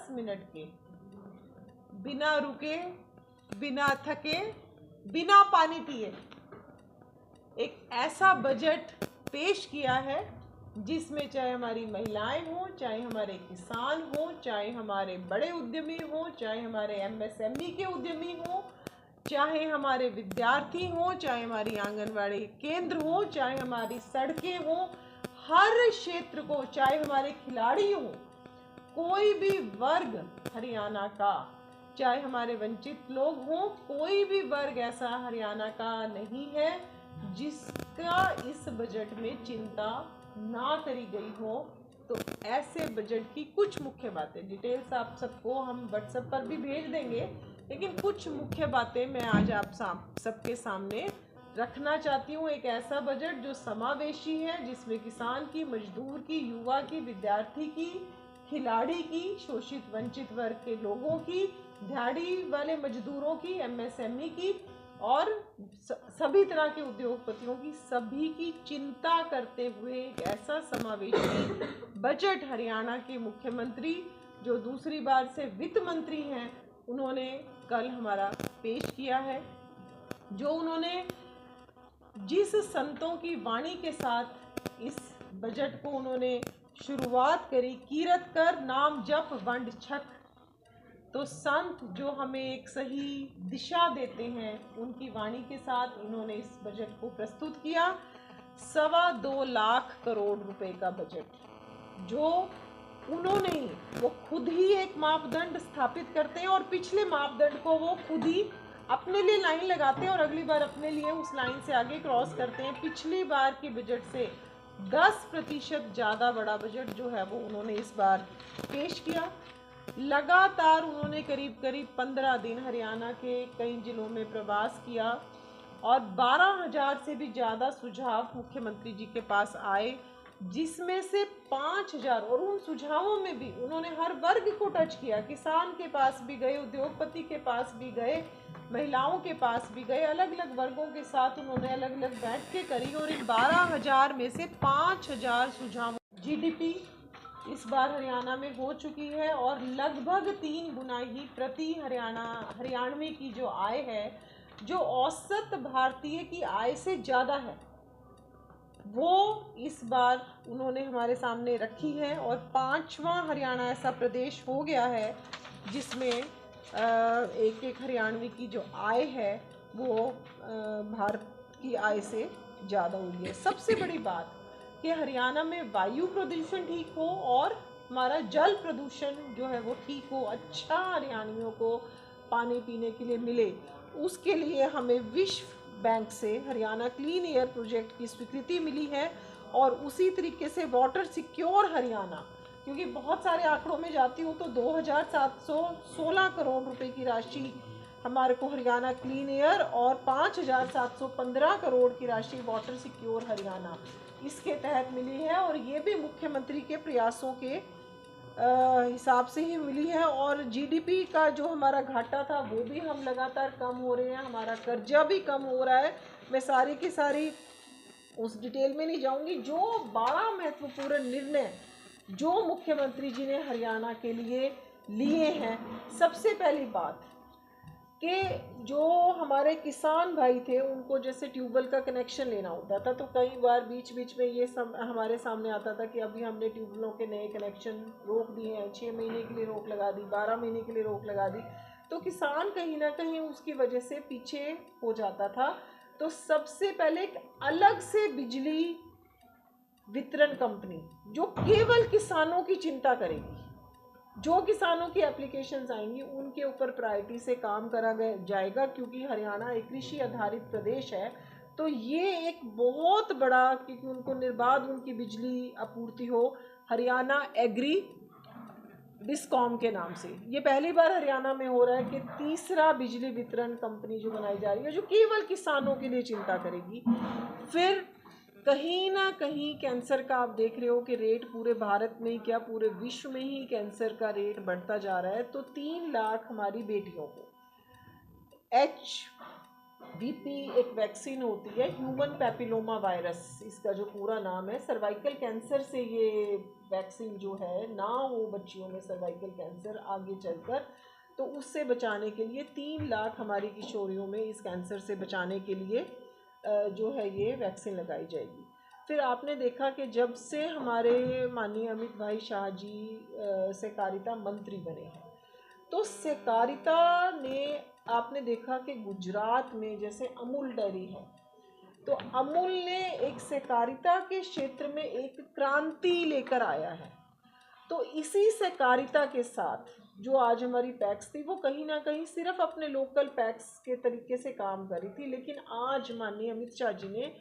10 minute के, बिना रुके, बिना थके, बिना पानी पिए एक ऐसा बजट पेश किया है जिसमें चाहे हमारी महिलाएं हो, चाहे हमारे किसान हो, चाहे हमारे बड़े उद्यमी हो, चाहे हमारे एमएसएमई के उद्यमी हो, चाहे हमारे विद्यार्थी हो, चाहे हमारी आंगनवाड़ी केंद्र हो, चाहे हमारी सड़कें हो, हर क्षेत्र को, चाहे हमारे खिलाड़ी हो, कोई भी वर्ग हरियाणा का, चाहे हमारे वंचित लोग हों, कोई भी वर्ग ऐसा हरियाणा का नहीं है जिसका इस बजट में चिंता ना करी गई हो। तो ऐसे बजट की कुछ मुख्य बातें, डिटेल्स आप सबको हम व्हाट्सएप पर भी भेज देंगे, लेकिन कुछ मुख्य बातें मैं आज आप सबके सामने रखना चाहती हूँ। एक ऐसा बजट जो समावेशी है, जिसमें किसान की, मजदूर की, युवा की, विद्यार्थी की, खिलाड़ी की, शोषित वंचित वर्ग के लोगों की, दिहाड़ी वाले मजदूरों की, एमएसएमई की और सभी तरह के उद्योगपतियों की, सभी की चिंता करते हुए एक ऐसा समावेशी बजट हरियाणा के मुख्यमंत्री, जो दूसरी बार से वित्त मंत्री हैं, उन्होंने कल हमारा पेश किया है। जो उन्होंने जिस संतों की वाणी के साथ इस बजट को उन्होंने शुरुआत करी, कीरत कर नाम जप वंड छक, तो संत जो हमें एक सही दिशा देते हैं, उनकी वाणी के साथ इन्होंने इस बजट को प्रस्तुत किया। 2.25 लाख करोड़ रुपए का बजट, जो उन्होंने ही, वो खुद ही एक मापदंड स्थापित करते हैं और पिछले मापदंड को वो खुद ही अपने लिए लाइन लगाते हैं और अगली बार अपने लिए उस लाइन से आगे क्रॉस करते हैं। पिछली बार के बजट से 10% ज़्यादा बड़ा बजट जो है वो उन्होंने इस बार पेश किया। लगातार उन्होंने करीब 15 दिन हरियाणा के कई जिलों में प्रवास किया और 12,000 से भी ज़्यादा सुझाव मुख्यमंत्री जी के पास आए, जिसमें से 5,000, और उन सुझावों में भी उन्होंने हर वर्ग को टच किया। किसान के पास भी गए, उद्योगपति के पास भी गए, महिलाओं के पास भी गए, अलग अलग वर्गों के साथ उन्होंने अलग अलग बैठकें करी और इन 12,000 में से 5,000 सुझाव। जीडीपी इस बार हरियाणा में हो चुकी है और लगभग 3 गुना ही प्रति हरियाणवी की जो आय है, जो औसत भारतीय की आय से ज़्यादा है, वो इस बार उन्होंने हमारे सामने रखी है। और 5वां हरियाणा ऐसा प्रदेश हो गया है जिसमें एक हरियाणवी की जो आय है वो भारत की आय से ज़्यादा हुई है। सबसे बड़ी बात कि हरियाणा में वायु प्रदूषण ठीक हो और हमारा जल प्रदूषण जो है वो ठीक हो, अच्छा हरियाणवियों को पानी पीने के लिए मिले, उसके लिए हमें विश्व बैंक से हरियाणा क्लीन एयर प्रोजेक्ट की स्वीकृति मिली है। और उसी तरीके से वाटर सिक्योर हरियाणा, क्योंकि बहुत सारे आंकड़ों में जाती हूँ तो 2,716 करोड़ रुपए की राशि हमारे को हरियाणा क्लीन एयर और 5,715 करोड़ की राशि वाटर सिक्योर हरियाणा इसके तहत मिली है। और ये भी मुख्यमंत्री के प्रयासों के हिसाब से ही मिली है। और जीडीपी का जो हमारा घाटा था वो भी हम लगातार कम हो रहे हैं, हमारा कर्जा भी कम हो रहा है। मैं सारी की सारी उस डिटेल में नहीं जाऊंगी। जो बड़ा महत्वपूर्ण निर्णय जो मुख्यमंत्री जी ने हरियाणा के लिए लिए हैं, सबसे पहली बात कि जो हमारे किसान भाई थे उनको जैसे ट्यूबवेल का कनेक्शन लेना होता था, तो कई बार बीच बीच में ये हमारे सामने आता था कि अभी हमने ट्यूबवेलों के नए कनेक्शन रोक दिए हैं, 6 महीने के लिए रोक लगा दी, 12 महीने के लिए रोक लगा दी, तो किसान कहीं ना कहीं उसकी वजह से पीछे हो जाता था। तो सबसे पहले एक अलग से बिजली वितरण कंपनी जो केवल किसानों की चिंता करेगी, जो किसानों की एप्लीकेशंस आएंगी उनके ऊपर प्रायोरिटी से काम करा जाएगा, क्योंकि हरियाणा एक कृषि आधारित प्रदेश है। तो ये एक बहुत बड़ा, क्योंकि उनको निर्बाध उनकी बिजली आपूर्ति हो, हरियाणा एग्री डिस्कॉम के नाम से ये पहली बार हरियाणा में हो रहा है कि तीसरा बिजली वितरण कंपनी जो बनाई जा रही है, जो केवल किसानों के लिए चिंता करेगी। फिर कहीं ना कहीं कैंसर का आप देख रहे हो कि रेट पूरे भारत में ही क्या पूरे विश्व में ही कैंसर का रेट बढ़ता जा रहा है। तो 3 लाख हमारी बेटियों को HPV एक वैक्सीन होती है, ह्यूमन पैपिलोमा वायरस इसका जो पूरा नाम है, सर्वाइकल कैंसर से ये वैक्सीन जो है ना हो बच्चियों में सर्वाइकल कैंसर आगे चलकर, तो उससे बचाने के लिए 3 लाख हमारी किशोरियों में इस कैंसर से बचाने के लिए जो है ये वैक्सीन लगाई जाएगी। फिर आपने देखा कि जब से हमारे माननीय अमित भाई शाह जी सहकारिता मंत्री बने हैं, तो सहकारिता ने आपने देखा कि गुजरात में जैसे अमूल डेयरी है, तो अमूल ने एक सहकारिता के क्षेत्र में एक क्रांति लेकर आया है। तो इसी सहकारिता के साथ जो आज हमारी पैक्स थी, वो कहीं ना कहीं सिर्फ अपने लोकल पैक्स के तरीके से काम कर रही थी, लेकिन आज माननीय अमित शाह जी ने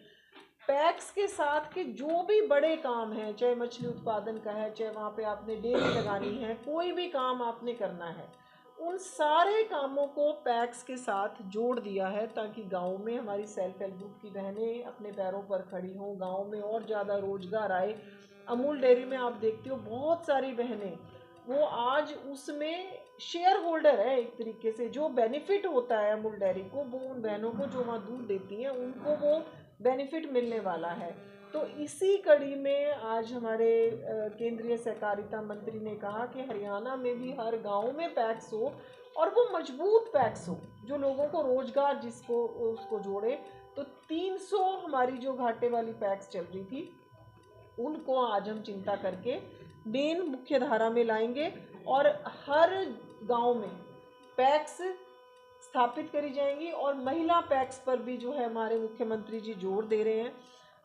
पैक्स के साथ के जो भी बड़े काम हैं, चाहे मछली उत्पादन का है, चाहे वहाँ पे आपने डेयरी लगानी है, कोई भी काम आपने करना है, उन सारे कामों को पैक्स के साथ जोड़ दिया है, ताकि गांव में हमारी सेल्फ हेल्प ग्रुप की बहनें अपने पैरों पर खड़ी हों, गांव में और ज़्यादा रोजगार आए। अमूल डेयरी में आप देखते हो बहुत सारी बहनें, वो आज उसमें शेयर होल्डर है एक तरीके से। जो बेनिफिट होता है अमूल डेयरी को, वो उन बहनों को जो वहाँ दूध देती हैं उनको वो बेनिफिट मिलने वाला है। तो इसी कड़ी में आज हमारे केंद्रीय सहकारिता मंत्री ने कहा कि हरियाणा में भी हर गांव में पैक्स हो, और वो मजबूत पैक्स हो जो लोगों को रोजगार जिसको उसको जोड़े। तो 300 हमारी जो घाटे वाली पैक्स चल रही थी, उनको आज हम चिंता करके मेन मुख्य धारा में लाएंगे, और हर गांव में पैक्स स्थापित करी जाएंगी, और महिला पैक्स पर भी जो है हमारे मुख्यमंत्री जी जोर दे रहे हैं।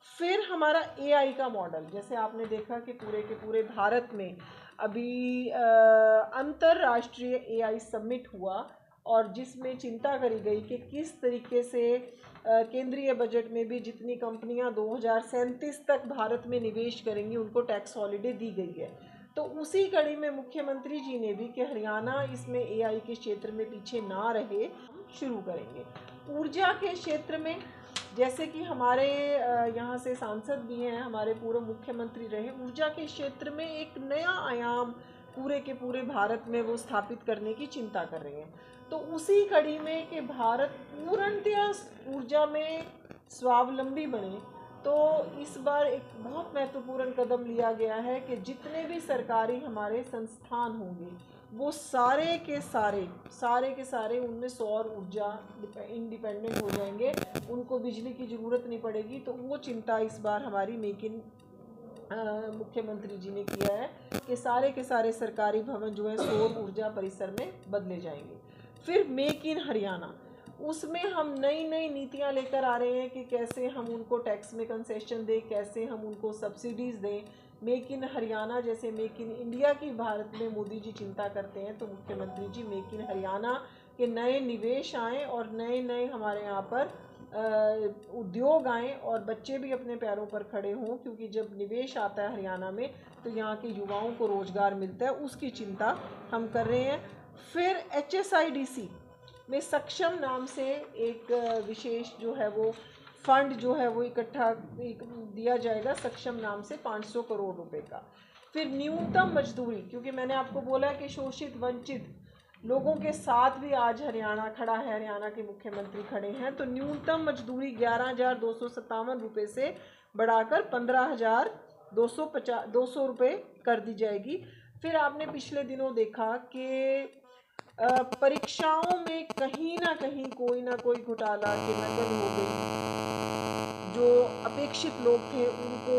फिर हमारा एआई का मॉडल, जैसे आपने देखा कि पूरे के पूरे भारत में अभी अंतर्राष्ट्रीय एआई समिट हुआ, और जिसमें चिंता करी गई कि किस तरीके से केंद्रीय बजट में भी जितनी कंपनियां 2037 तक भारत में निवेश करेंगी उनको टैक्स हॉलिडे दी गई है। तो उसी कड़ी में मुख्यमंत्री जी ने भी कि हरियाणा इसमें एआई के क्षेत्र में पीछे ना रहे, हम शुरू करेंगे। ऊर्जा के क्षेत्र में जैसे कि हमारे यहाँ से सांसद भी हैं, हमारे पूर्व मुख्यमंत्री रहे, ऊर्जा के क्षेत्र में एक नया आयाम पूरे के पूरे भारत में वो स्थापित करने की चिंता कर रहे हैं। तो उसी कड़ी में कि भारत पूर्णतया ऊर्जा में स्वावलंबी बने, तो इस बार एक बहुत महत्वपूर्ण कदम लिया गया है कि जितने भी सरकारी हमारे संस्थान होंगे वो सारे के सारे उनमें सौर ऊर्जा इंडिपेंडेंट हो जाएंगे, उनको बिजली की ज़रूरत नहीं पड़ेगी। तो वो चिंता इस बार हमारी मेक इन मुख्यमंत्री जी ने किया है कि सारे के सारे सरकारी भवन जो है सौर ऊर्जा परिसर में बदले जाएंगे। फिर मेक इन हरियाणा, उसमें हम नई नई नीतियां लेकर आ रहे हैं कि कैसे हम उनको टैक्स में कंसेशन दें, कैसे हम उनको सब्सिडीज़ दें। मेक इन हरियाणा जैसे मेक इन इंडिया की भारत में मोदी जी चिंता करते हैं, तो मुख्यमंत्री जी मेक इन हरियाणा के नए निवेश आएँ और नए नए हमारे यहाँ पर उद्योग आएँ और बच्चे भी अपने पैरों पर खड़े हों, क्योंकि जब निवेश आता है हरियाणा में तो यहाँ के युवाओं को रोज़गार मिलता है, उसकी चिंता हम कर रहे हैं। फिर HSIDC में सक्षम नाम से एक विशेष जो है वो फंड जो है वो इकट्ठा दिया जाएगा, सक्षम नाम से 500 करोड़ रुपए का। फिर न्यूनतम मजदूरी, क्योंकि मैंने आपको बोला कि शोषित वंचित लोगों के साथ भी आज हरियाणा खड़ा है, हरियाणा के मुख्यमंत्री खड़े हैं। तो न्यूनतम मजदूरी 11,257 रुपये से बढ़ाकर 15,250 रुपये कर दी जाएगी। फिर आपने पिछले दिनों देखा कि परीक्षाओं में कहीं ना कहीं कोई ना कोई घोटाला की नकल हो गई, जो अपेक्षित लोग थे उनको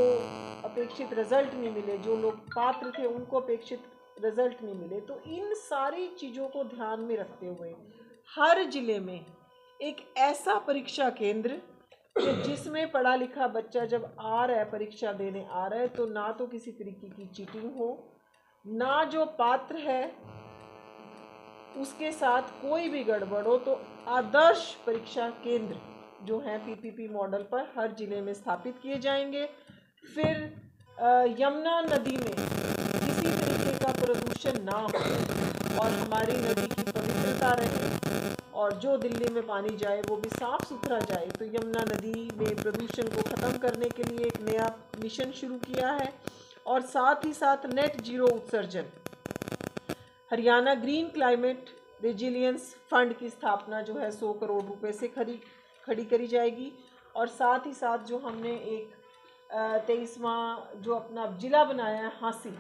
अपेक्षित रिजल्ट नहीं मिले, जो लोग पात्र थे उनको अपेक्षित रिजल्ट नहीं मिले। तो इन सारी चीज़ों को ध्यान में रखते हुए हर जिले में एक ऐसा परीक्षा केंद्र जिसमें पढ़ा लिखा बच्चा जब आ रहा है, परीक्षा देने आ रहा है, तो ना तो किसी तरीके की चीटिंग हो, ना जो पात्र है उसके साथ कोई भी गड़बड़ हो। तो आदर्श परीक्षा केंद्र जो है PPP मॉडल पर हर जिले में स्थापित किए जाएंगे। फिर यमुना नदी में किसी तरीके का प्रदूषण ना हो और हमारी नदी की पवित्रता रहे, और जो दिल्ली में पानी जाए वो भी साफ सुथरा जाए। तो यमुना नदी में प्रदूषण को ख़त्म करने के लिए एक नया मिशन शुरू किया है, और साथ ही साथ नेट जीरो उत्सर्जन, Haryana green climate resilience fund की स्थापना जो है 100 करोड़ रुपए से खड़ी करी जाएगी। और साथ ही साथ जो हमने एक 23वां जो अपना जिला बनाया है हांसी,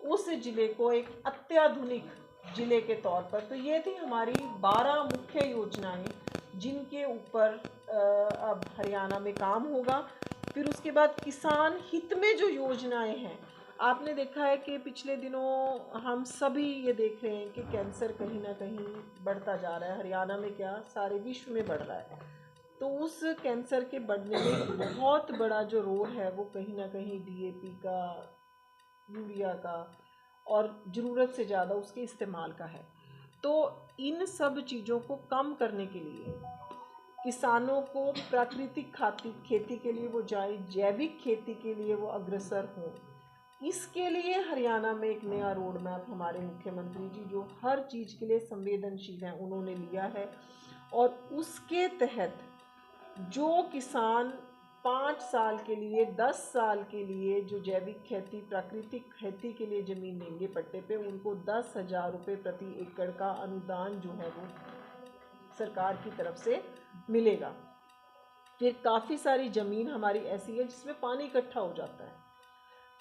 उस जिले को एक अत्याधुनिक जिले के तौर पर। तो ये थी हमारी 12 मुख्य योजनाएं जिनके ऊपर अब हरियाणा में काम होगा। फिर उसके बाद किसान हित में जो योजनाएं हैं, आपने देखा है कि पिछले दिनों हम सभी ये देख रहे हैं कि कैंसर कहीं ना कहीं बढ़ता जा रहा है। हरियाणा में क्या, सारे विश्व में बढ़ रहा है। तो उस कैंसर के बढ़ने में बहुत बड़ा जो रोल है वो कहीं ना कहीं डीएपी का, यूरिया का और ज़रूरत से ज़्यादा उसके इस्तेमाल का है। तो इन सब चीज़ों को कम करने के लिए किसानों को प्राकृतिक खेती के लिए वो जाए, जैविक खेती के लिए वो अग्रसर हों। इसके लिए हरियाणा में एक नया रोड मैप हमारे मुख्यमंत्री जी, जो हर चीज़ के लिए संवेदनशील हैं, उन्होंने लिया है। और उसके तहत जो किसान 5 साल के लिए, 10 साल के लिए जो जैविक खेती, प्राकृतिक खेती के लिए ज़मीन लेंगे पट्टे पे, उनको 10,000 रुपये प्रति एकड़ का अनुदान जो है वो सरकार की तरफ से मिलेगा। फिर काफ़ी सारी ज़मीन हमारी ऐसी है जिसमें पानी इकट्ठा हो जाता है,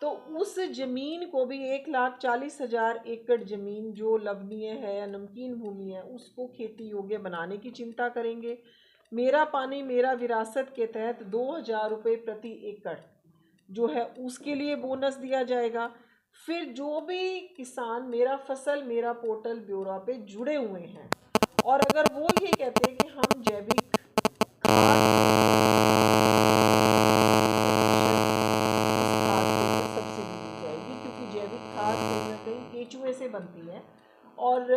तो उस ज़मीन को भी 1,40,000 एकड़ ज़मीन जो लवणीय है या नमकीन भूमि है, उसको खेती योग्य बनाने की चिंता करेंगे। मेरा पानी मेरा विरासत के तहत 2,000 रुपये प्रति एकड़ जो है उसके लिए बोनस दिया जाएगा। फिर जो भी किसान मेरा फसल मेरा पोर्टल ब्योरा पे जुड़े हुए हैं और अगर वो ये कहते हैं कि हम जैविक सब्सिडी दी जाएगी, क्योंकि जैविक खाद कहीं ना कहीं केचुए से बनती है। और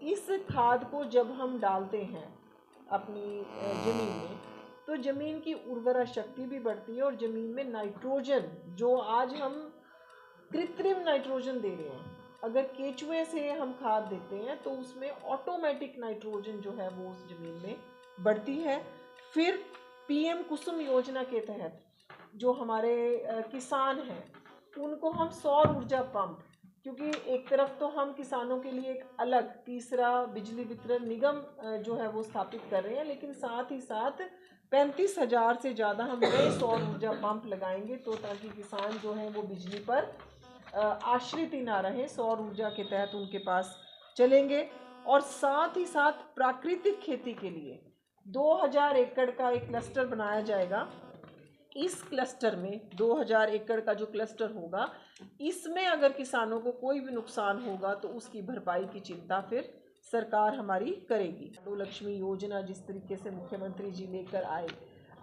इस खाद को जब हम डालते हैं अपनी ज़मीन में, तो ज़मीन की उर्वरा शक्ति भी बढ़ती है और ज़मीन में नाइट्रोजन, जो आज हम कृत्रिम नाइट्रोजन दे रहे हैं, अगर केचुए से हम खाद देते हैं तो उसमें ऑटोमेटिक नाइट्रोजन जो है वो उस ज़मीन में बढ़ती है। फिर पीएम कुसुम योजना के तहत जो हमारे किसान हैं उनको हम सौर ऊर्जा पंप, क्योंकि एक तरफ तो हम किसानों के लिए एक अलग तीसरा बिजली वितरण निगम जो है वो स्थापित कर रहे हैं, लेकिन साथ ही साथ 35,000 से ज़्यादा हम नए सौर ऊर्जा पंप लगाएंगे, तो ताकि किसान जो हैं वो बिजली पर आश्रित ही ना रहें, सौर ऊर्जा के तहत उनके पास चलेंगे। और साथ ही साथ प्राकृतिक खेती के लिए 2,000 एकड़ का एक क्लस्टर बनाया जाएगा। इस क्लस्टर में 2,000 एकड़ का जो क्लस्टर होगा, इसमें अगर किसानों को कोई भी नुकसान होगा तो उसकी भरपाई की चिंता फिर सरकार हमारी करेगी। लाडो लक्ष्मी योजना जिस तरीके से मुख्यमंत्री जी लेकर आए,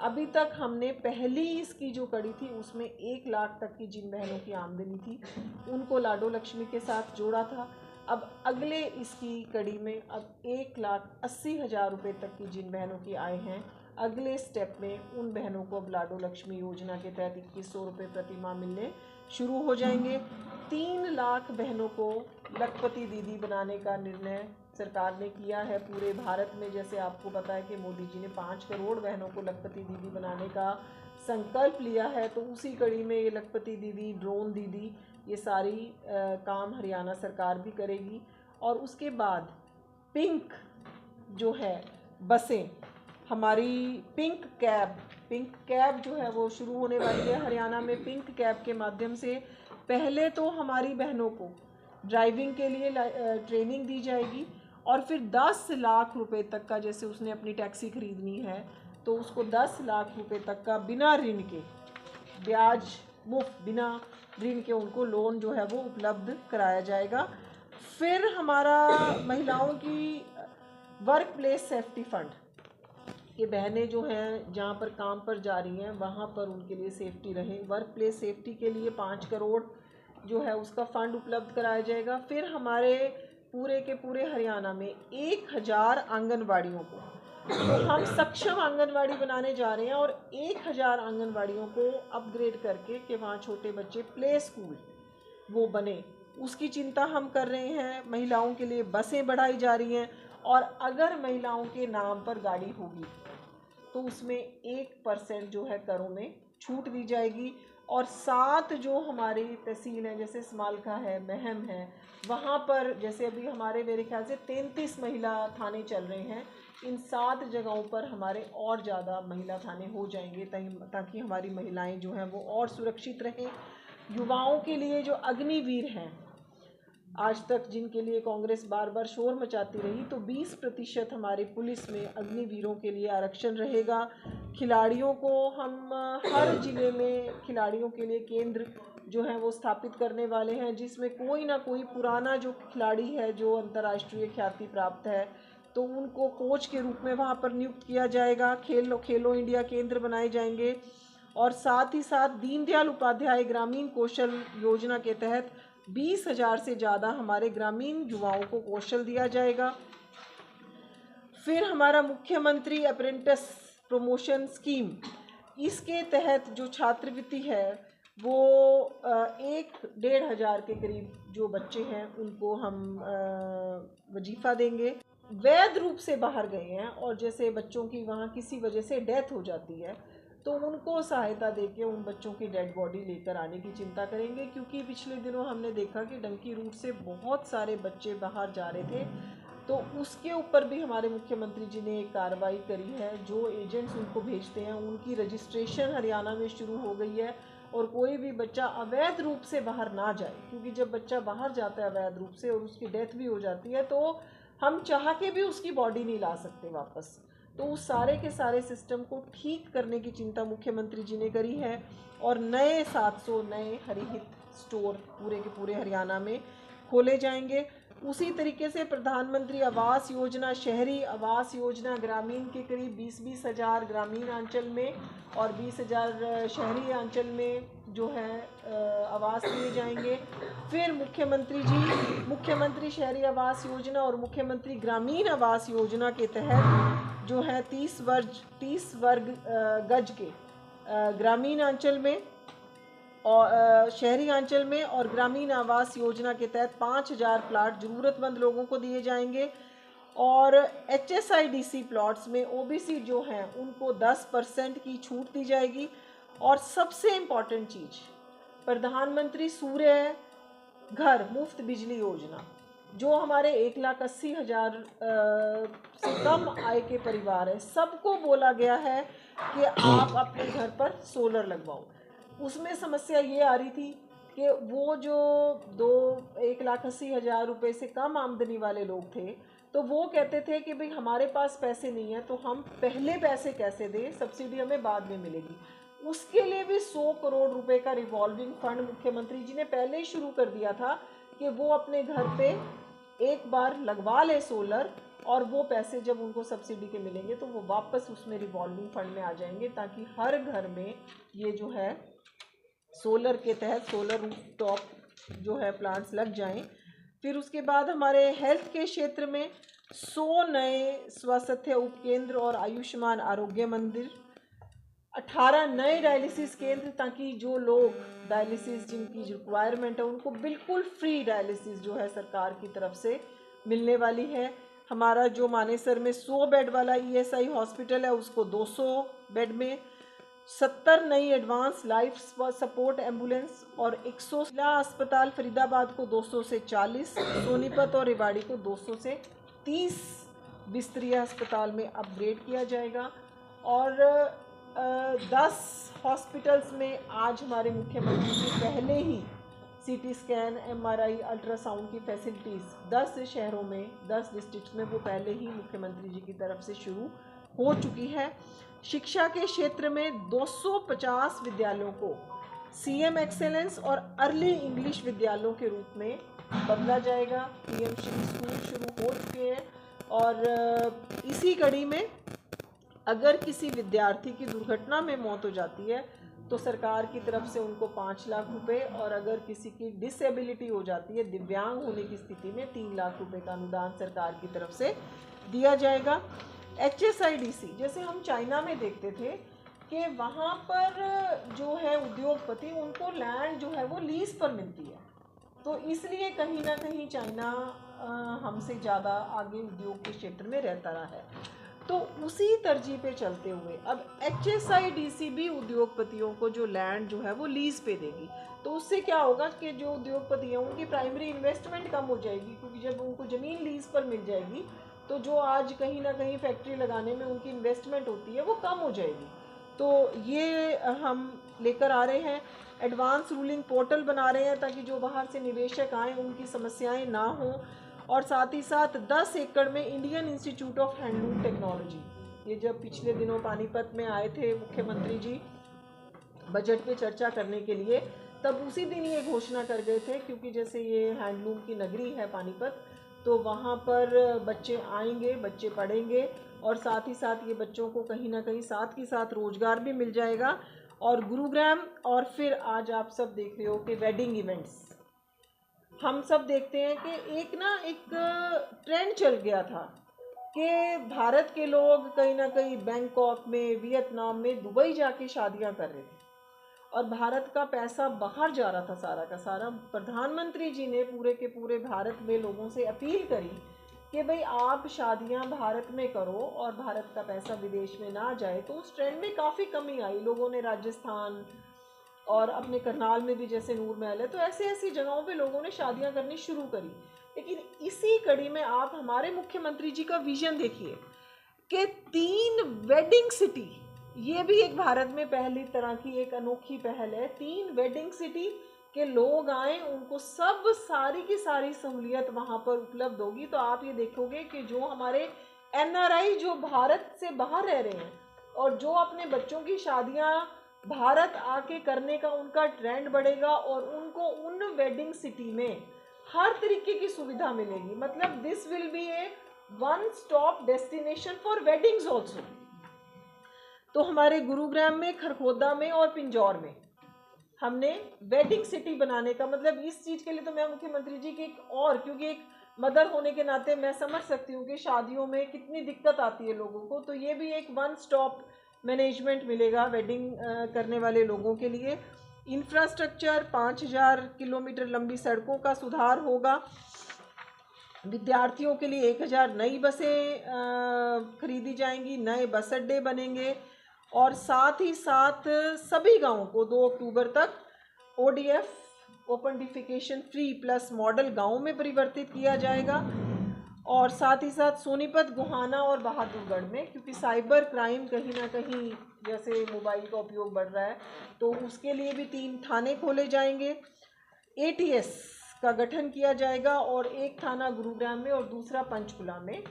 अभी तक हमने पहली इसकी जो कड़ी थी उसमें 1 लाख तक की जिन बहनों की आमदनी थी उनको लाडो लक्ष्मी के साथ जोड़ा था। अब अगले इसकी कड़ी में अब 1,80,000 रुपये तक की जिन बहनों की आय हैं, अगले स्टेप में उन बहनों को अब लाडो लक्ष्मी योजना के तहत 2,100 रुपये प्रति माह मिलने शुरू हो जाएंगे। 3 लाख बहनों को लखपति दीदी बनाने का निर्णय सरकार ने किया है पूरे भारत में। जैसे आपको पता है कि मोदी जी ने 5 करोड़ बहनों को लखपति दीदी बनाने का संकल्प लिया है, तो उसी कड़ी में ये लखपति दीदी, ड्रोन दीदी, ये सारी काम हरियाणा सरकार भी करेगी। और उसके बाद पिंक जो है बसें, हमारी पिंक कैब जो है वो शुरू होने वाली है हरियाणा में। पिंक कैब के माध्यम से पहले तो हमारी बहनों को ड्राइविंग के लिए ट्रेनिंग दी जाएगी और फिर 10 लाख रुपए तक का, जैसे उसने अपनी टैक्सी खरीदनी है तो उसको 10 लाख रुपए तक का बिना ऋण के, ब्याज मुफ्त, बिना ऋण के उनको लोन जो है वो उपलब्ध कराया जाएगा। फिर हमारा महिलाओं की वर्क प्लेस सेफ्टी फंड, ये बहनें जो हैं जहाँ पर काम पर जा रही हैं वहाँ पर उनके लिए सेफ्टी रहे, वर्क प्लेस सेफ्टी के लिए 5 करोड़ जो है उसका फंड उपलब्ध कराया जाएगा। फिर हमारे पूरे के पूरे हरियाणा में 1,000 आंगनवाड़ियों को तो हम सक्षम आंगनवाड़ी बनाने जा रहे हैं और 1,000 आंगनवाड़ियों को अपग्रेड करके कि वहाँ छोटे बच्चे प्ले स्कूल वो बने, उसकी चिंता हम कर रहे हैं। महिलाओं के लिए बसें बढ़ाई जा रही हैं और अगर महिलाओं के नाम पर गाड़ी होगी तो उसमें 1% जो है करों में छूट दी जाएगी। और 7 जो हमारी तहसील हैं, जैसे स्मालखा है, महम है, वहाँ पर जैसे अभी हमारे मेरे ख्याल से 33 महिला थाने चल रहे हैं। इन 7 जगहों पर हमारे और ज़्यादा महिला थाने हो जाएंगे ताकि हमारी महिलाएं जो हैं वो और सुरक्षित रहें। युवाओं के लिए जो अग्निवीर हैं, आज तक जिनके लिए कांग्रेस बार बार शोर मचाती रही, तो 20% हमारे पुलिस में अग्निवीरों के लिए आरक्षण रहेगा। खिलाड़ियों को हम हर जिले में खिलाड़ियों के लिए केंद्र जो है वो स्थापित करने वाले हैं, जिसमें कोई ना कोई पुराना जो खिलाड़ी है जो अंतर्राष्ट्रीय ख्याति प्राप्त है, तो उनको कोच के रूप में वहाँ पर नियुक्त किया जाएगा। खेलो इंडिया केंद्र बनाए जाएंगे। और साथ ही साथ दीनदयाल उपाध्याय ग्रामीण कौशल योजना के तहत 20,000 से ज़्यादा हमारे ग्रामीण युवाओं को कौशल दिया जाएगा। फिर हमारा मुख्यमंत्री अप्रेंटिस प्रमोशन स्कीम, इसके तहत जो छात्रवृत्ति है वो 1-1,500 के करीब जो बच्चे हैं उनको हम वजीफ़ा देंगे। वैध रूप से बाहर गए हैं और जैसे बच्चों की वहाँ किसी वजह से डेथ हो जाती है, तो उनको सहायता देके उन बच्चों की डेड बॉडी लेकर आने की चिंता करेंगे, क्योंकि पिछले दिनों हमने देखा कि डंकी रूट से बहुत सारे बच्चे बाहर जा रहे थे, तो उसके ऊपर भी हमारे मुख्यमंत्री जी ने एक कार्रवाई करी है। जो एजेंट्स उनको भेजते हैं उनकी रजिस्ट्रेशन हरियाणा में शुरू हो गई है, और कोई भी बच्चा अवैध रूप से बाहर ना जाए, क्योंकि जब बच्चा बाहर जाता है अवैध रूप से और उसकी डेथ भी हो जाती है, तो हम चाह के भी उसकी बॉडी नहीं ला सकते वापस। तो उस सारे के सारे सिस्टम को ठीक करने की चिंता मुख्यमंत्री जी ने करी है। और नए 700 नए हरिहित स्टोर पूरे के पूरे हरियाणा में खोले जाएंगे। उसी तरीके से प्रधानमंत्री आवास योजना, शहरी आवास योजना ग्रामीण के करीब 20-20 हज़ार ग्रामीण अंचल में और 20,000 शहरी अंचल में जो है आवास दिए जाएंगे। फिर मुख्यमंत्री शहरी आवास योजना और मुख्यमंत्री ग्रामीण आवास योजना के तहत जो है 30 वर्ग गज के ग्रामीण अंचल में और शहरी अंचल में, और ग्रामीण आवास योजना के तहत 5,000 प्लाट ज़रूरतमंद लोगों को दिए जाएंगे। और HSIDC प्लॉट्स में OBC जो हैं उनको 10% की छूट दी जाएगी। और सबसे इम्पॉर्टेंट चीज़, प्रधानमंत्री सूर्य घर मुफ्त बिजली योजना, जो हमारे 1,80,000 से कम आय के परिवार है, सबको बोला गया है कि आप अपने घर पर सोलर लगवाओ। उसमें समस्या ये आ रही थी कि वो जो 1,80,000 रुपये से कम आमदनी वाले लोग थे, तो वो कहते थे कि भाई हमारे पास पैसे नहीं है, तो हम पहले पैसे कैसे दें, सब्सिडी हमें बाद में मिलेगी। उसके लिए भी 100 करोड़ रुपए का रिवॉल्विंग फंड मुख्यमंत्री जी ने पहले ही शुरू कर दिया था कि वो अपने घर पे एक बार लगवा ले सोलर, और वो पैसे जब उनको सब्सिडी के मिलेंगे तो वो वापस उसमें रिवॉल्विंग फंड में आ जाएंगे, ताकि हर घर में ये जो है सोलर के तहत सोलर रूफटॉप जो है प्लांट्स लग जाएं। फिर उसके बाद हमारे हेल्थ के क्षेत्र में 100 नए स्वास्थ्य उपकेंद्र और आयुष्मान आरोग्य मंदिर, 18 नए डायलिसिस केंद्र, ताकि जो लोग डायलिसिस जिनकी रिक्वायरमेंट है उनको बिल्कुल फ्री डायलिसिस जो है सरकार की तरफ से मिलने वाली है। हमारा जो मानेसर में 100 बेड वाला ESI हॉस्पिटल है उसको 200 बेड में, 70 नई एडवांस लाइफ सपोर्ट एम्बुलेंस, और 100 जिला अस्पताल फरीदाबाद को 200 से 40, सोनीपत और रेवाड़ी को 200 से 30 बिस्तरीय अस्पताल में अपग्रेड किया जाएगा। और 10 हॉस्पिटल्स में आज हमारे मुख्यमंत्री जी पहले ही CT स्कैन, MRI, अल्ट्रासाउंड की फैसिलिटीज़ 10 शहरों में, 10 डिस्ट्रिक्ट में वो पहले ही मुख्यमंत्री जी की तरफ से शुरू हो चुकी है। शिक्षा के क्षेत्र में 250 विद्यालयों को CM एक्सेलेंस और अर्ली इंग्लिश विद्यालयों के रूप में बदला जाएगा। PM श्री स्कूल शुरू हो चुके हैं। और इसी कड़ी में अगर किसी विद्यार्थी की दुर्घटना में मौत हो जाती है तो सरकार की तरफ से उनको 5 लाख रुपए, और अगर किसी की डिसेबिलिटी हो जाती है, दिव्यांग होने की स्थिति में, 3 लाख रुपए का अनुदान सरकार की तरफ से दिया जाएगा। HSIDC जैसे हम चाइना में देखते थे कि वहाँ पर जो है उद्योगपति, उनको लैंड जो है वो लीज पर मिलती है, तो इसलिए कहीं ना कहीं चाइना हमसे ज़्यादा आगे उद्योग के क्षेत्र में रहता रहा है। तो तो उसी तरजीह पे चलते हुए अब HSIDC उद्योगपतियों को जो लैंड जो है वो लीज पे देगी। तो उससे क्या होगा कि जो उद्योगपति हैं उनकी प्राइमरी इन्वेस्टमेंट कम हो जाएगी, क्योंकि जब उनको ज़मीन लीज पर मिल जाएगी तो जो आज कहीं ना कहीं फैक्ट्री लगाने में उनकी इन्वेस्टमेंट होती है वो कम हो जाएगी। तो ये हम लेकर आ रहे हैं, एडवांस रूलिंग पोर्टल बना रहे हैं ताकि जो बाहर से निवेशक आएँ उनकी समस्याएं ना हों, और साथ ही साथ 10 एकड़ में Indian institute of handloom technology, ये जब पिछले दिनों पानीपत में आए थे मुख्यमंत्री जी बजट पे चर्चा करने के लिए, तब उसी दिन ये घोषणा कर गए थे, क्योंकि जैसे ये हैंडलूम की नगरी है पानीपत, तो वहाँ पर बच्चे आएंगे, बच्चे पढ़ेंगे, और साथ ही साथ ये बच्चों को कहीं ना कहीं साथ के साथ रोजगार भी मिल जाएगा। और गुरुग्राम, और फिर आज आप सब देख रहे हो कि वेडिंग इवेंट्स, हम सब देखते हैं कि एक ट्रेंड चल गया था कि भारत के लोग कहीं ना कहीं बैंकॉक में, वियतनाम में, दुबई जाके शादियां कर रहे थे, और भारत का पैसा बाहर जा रहा था सारा का सारा। प्रधानमंत्री जी ने पूरे के पूरे भारत में लोगों से अपील करी कि भाई आप शादियां भारत में करो और भारत का पैसा विदेश में ना जाए। तो उस ट्रेंड में काफ़ी कमी आई, लोगों ने राजस्थान और अपने करनाल में भी जैसे नूर महल है, तो ऐसे ऐसी जगहों पे लोगों ने शादियां करनी शुरू करी। लेकिन इसी कड़ी में आप हमारे मुख्यमंत्री जी का विजन देखिए कि 3 वेडिंग सिटी, ये भी एक भारत में पहली तरह की एक अनोखी पहल है। 3 वेडिंग सिटी के लोग आए, उनको सब सारी की सारी सहूलियत वहाँ पर उपलब्ध होगी। तो आप ये देखोगे कि जो हमारे NRI जो भारत से बाहर रह रहे हैं और जो अपने बच्चों की शादियाँ भारत आके करने का उनका ट्रेंड बढ़ेगा, और उनको उन वेडिंग सिटी में हर तरीके की सुविधा मिलेगी। मतलब this will be A one stop destination for weddings also. तो हमारे गुरुग्राम में, खरखोदा में और पिंजौर में हमने वेडिंग सिटी बनाने का, मतलब इस चीज़ के लिए तो मैं मुख्यमंत्री जी की क्योंकि एक मदर होने के नाते मैं समझ सकती हूँ कि शादियों में कितनी दिक्कत आती है लोगों को, तो ये भी एक वन स्टॉप मैनेजमेंट मिलेगा वेडिंग करने वाले लोगों के लिए। इंफ्रास्ट्रक्चर, 5000 किलोमीटर लंबी सड़कों का सुधार होगा। विद्यार्थियों के लिए 1000 नई बसें खरीदी जाएंगी, नए बस अड्डे बनेंगे, और साथ ही साथ सभी गांवों को 2 अक्टूबर तक ODF open defecation free plus model गांव में परिवर्तित किया जाएगा। और साथ ही साथ सोनीपत, गोहाना और बहादुरगढ़ में, क्योंकि साइबर क्राइम कहीं ना कहीं जैसे मोबाइल का उपयोग बढ़ रहा है, तो उसके लिए भी 3 थाने खोले जाएंगे। ATS का गठन किया जाएगा, और एक थाना गुरुग्राम में और दूसरा पंचकुला में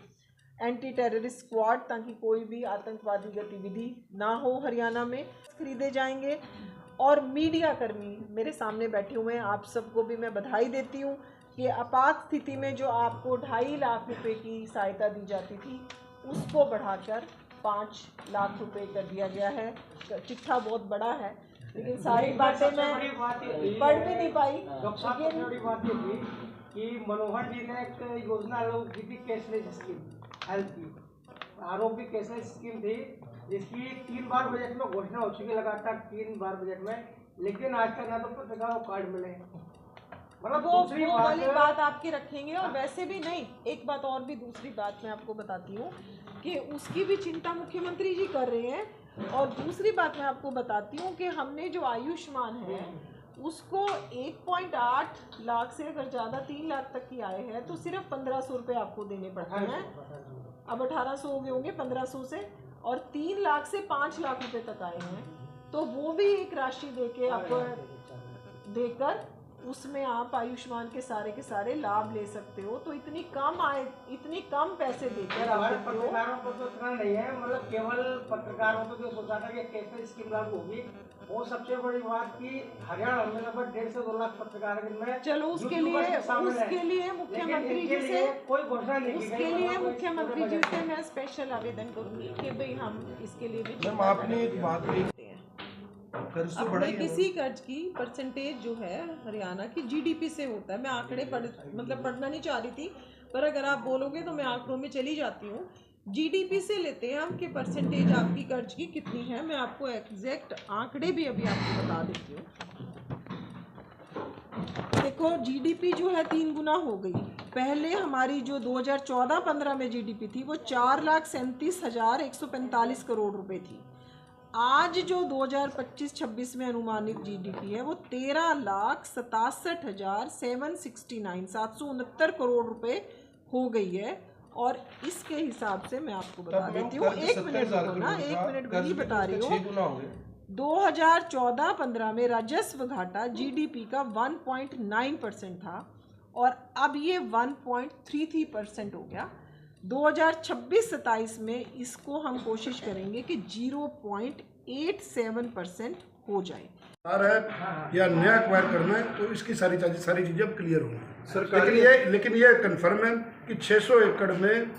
एंटी टेररिस्ट स्क्वाड, ताकि कोई भी आतंकवादी गतिविधि ना हो हरियाणा में, खरीदे जाएंगे। और मीडिया कर्मी मेरे सामने बैठे हुए हैं, आप सबको भी मैं बधाई देती हूँ कि आपात स्थिति में जो आपको 2.5 लाख रुपए की सहायता दी जाती थी, उसको बढ़ाकर 5 लाख रुपए कर दिया गया है। चिट्ठा बहुत बड़ा है, लेकिन सारी बातें मैं पढ़ भी नहीं पाई। लेकिन बड़ी बात ये थी कि मनोहर जी ने एक योजना लागू की थी, कैशलेस स्कीम, हेल्थ की, आरोग्य कैशलेस स्कीम थी, जिसकी 3 बार बजट में घोषणा हो चुकी है, लगातार 3 बार बजट में, लेकिन आज तक ना तो पत्रकारों को कार्ड मिले। मतलब वो वाली बात आपकी रखेंगे। और वैसे भी नहीं, एक बात और भी, दूसरी बात मैं आपको बताती हूँ कि उसकी भी चिंता मुख्यमंत्री जी कर रहे हैं। और दूसरी बात मैं आपको बताती हूँ कि हमने जो आयुष्मान है उसको 1.8 लाख से अगर ज़्यादा 3 लाख तक की आए हैं तो सिर्फ 1500 रुपये आपको देने पड़ते हैं। अब 1800 हो गए होंगे 1500 से, और 3 लाख से 5 लाख रुपए तक आए हैं, तो वो भी एक राशि देके आपको देकर उसमें आप आयुष्मान के सारे लाभ ले सकते हो। तो इतनी कम पैसे देकर आप देते हो। पत्रकारों को तो इतना नहीं है, मतलब केवल पत्रकारों को जो सोचा था कि कैसे स्कीम लागू होगी, वो सबसे बड़ी बात की हरियाणा में लगभग 1.5 से 2 लाख पत्रकार में, चलो उसके लिए मुख्यमंत्री जी से कोई घोषणा नहीं, उसके लिए मुख्यमंत्री जी से मैं स्पेशल आवेदन करूंगी कि भाई हम इसके लिए भी आपने एक बात देखते हैं, कर्ज तो बड़ा ही है। किसी कर्ज की परसेंटेज जो है हरियाणा की GDP से होता है। मैं आंकड़े पढ़ना नहीं चाह रही थी, पर अगर आप बोलोगे तो मैं आंकड़ों में चली जाती हूँ। GDP से लेते हैं हम कि परसेंटेज आपकी कर्ज की कितनी है। मैं आपको एग्जैक्ट आंकड़े भी अभी आपको बता देती हूँ। देखो जीडीपी जो है 3 गुना हो गई। पहले हमारी जो 2014-15 में जीडीपी थी वो 4,37,145 करोड़ रुपए थी। आज जो 2025-26 में अनुमानित जीडीपी है वो 13,67,769 करोड़ रुपए हो गई है। और इसके हिसाब से मैं आपको बता देती हूँ, एक मिनट रुको ना, एक मिनट वही बता रही हूँ। 2014-15 में राजस्व घाटा जीडीपी का 1.9% था और अब ये 1.33% हो गया। 2026-27 में इसको हम कोशिश करेंगे कि 0.87% हो जाए। है या नया एक्वायर करना है तो इसकी सारी चीजें अब क्लियर होंगी। लेकिन ये कंफर्म है कि 600 एकड़ में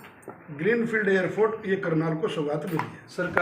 ग्रीनफील्ड एयरपोर्ट ये करनाल को सौगात मिली है। सरकार